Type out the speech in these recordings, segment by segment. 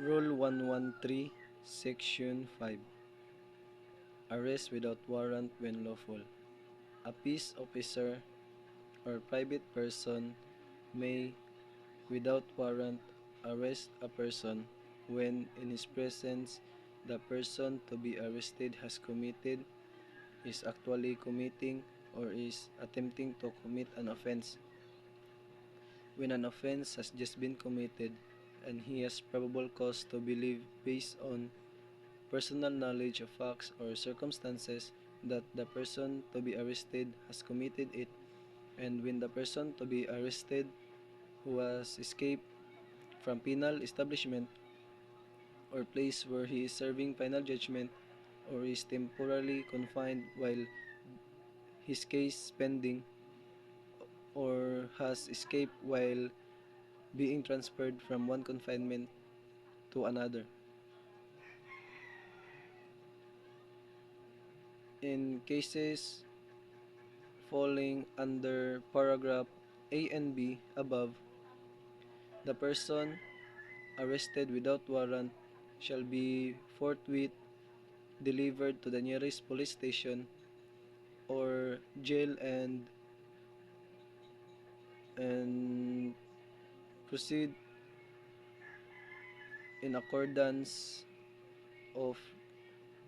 Rule 113, Section 5. Arrest without warrant when lawful. A peace officer or private person may, without warrant, arrest a person when in his presence the person to be arrested has committed, is actually committing, or is attempting to commit an offense. When an offense has just been committed and he has probable cause to believe, based on personal knowledge of facts or circumstances, that the person to be arrested has committed it, and when the person to be arrested who has escaped from penal establishment or place where he is serving final judgment or is temporarily confined while his case pending, or has escaped while being transferred from one confinement to another. In cases falling under paragraph A and B above, the person arrested without warrant shall be forthwith delivered to the nearest police station or jail and proceed in accordance of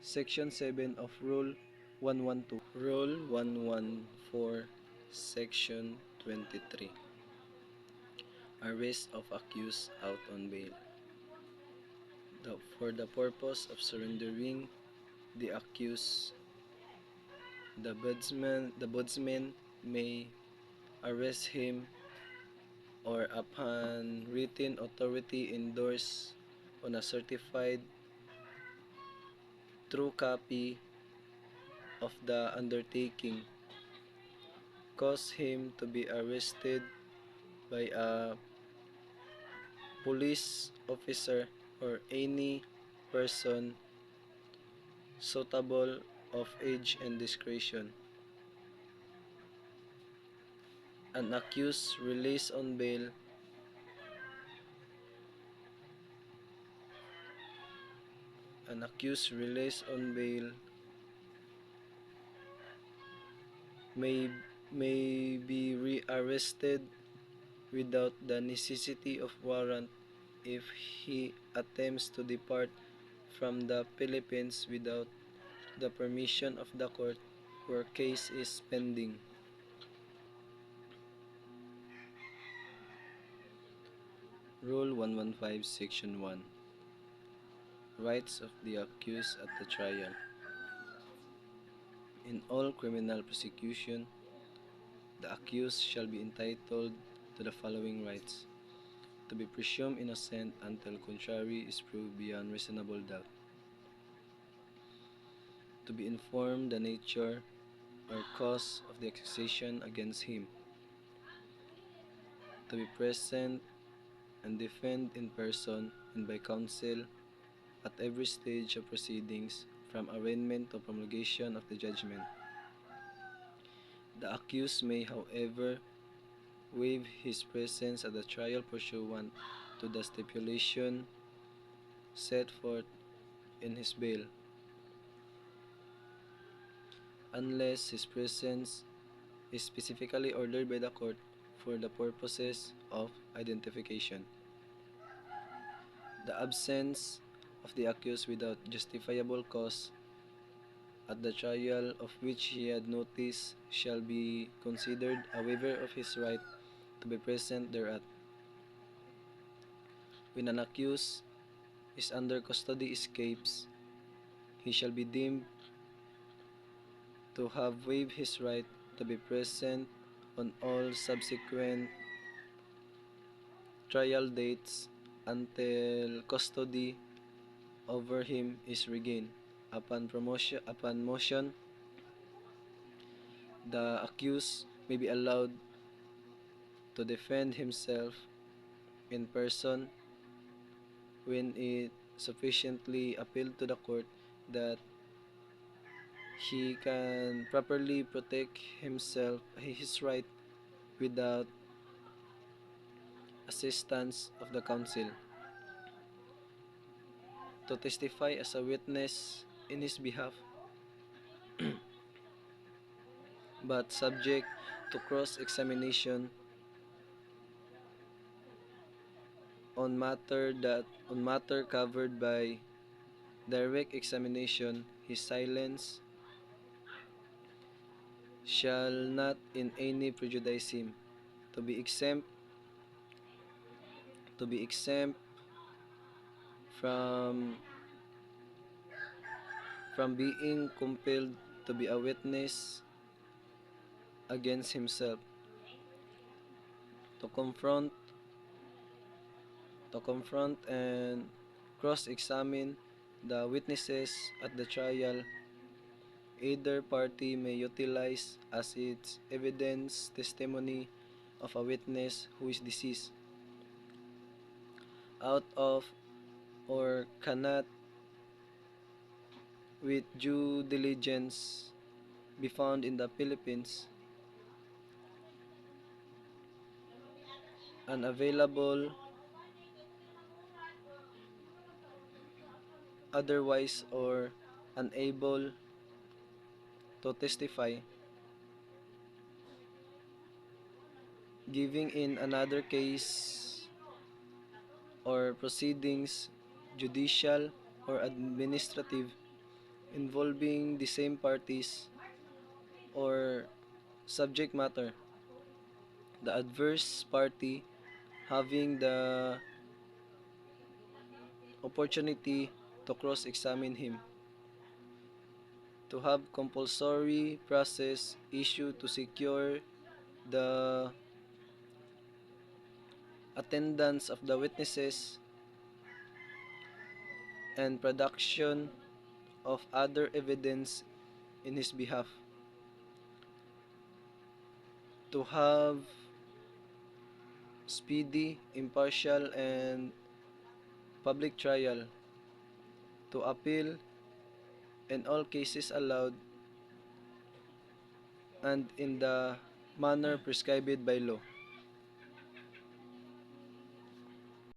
Section 7 of Rule 112. Rule 114, Section 23. Arrest of accused out on bail. For the purpose of surrendering the accused, the budsman may arrest him, or upon written authority endorse on a certified true copy of the undertaking, cause him to be arrested by a police officer or any person suitable of age and discretion. An accused released on bail may be rearrested without the necessity of warrant if he attempts to depart from the Philippines without the permission of the court where case is pending. Rule 115, Section 1. Rights of the accused at the trial. In all criminal prosecution, the accused shall be entitled to the following rights: to be presumed innocent until contrary is proved beyond reasonable doubt, to be informed the nature or cause of the accusation against him, to be present and defend in person and by counsel at every stage of proceedings, from arraignment to promulgation of the judgment. The accused may, however, waive his presence at the trial pursuant to the stipulation set forth in his bail, unless his presence is specifically ordered by the court for the purposes of identification. The absence of the accused without justifiable cause at the trial of which he had notice shall be considered a waiver of his right to be present thereat. When an accused is under custody escapes, he shall be deemed to have waived his right to be present on all subsequent trial dates until custody over him is regained. Upon motion, the accused may be allowed to defend himself in person when it sufficiently appealed to the court that he can properly protect his right without assistance of the counsel. to testify as a witness in his behalf, but subject to cross-examination on matter covered by direct examination. His silence shall not in any prejudice him to be exempt from being compelled to be a witness against himself, to confront and cross-examine the witnesses at the trial. Either party may utilize as its evidence testimony of a witness who is deceased, out of, or cannot with due diligence be found in the Philippines, unavailable otherwise, or unable to testify, giving in another case or proceedings, judicial or administrative, involving the same parties or subject matter, the adverse party having the opportunity to cross-examine him, to have compulsory process issued to secure the attendance of the witnesses and production of other evidence in his behalf, to have speedy, impartial, and public trial, to appeal in all cases allowed and in the manner prescribed by law.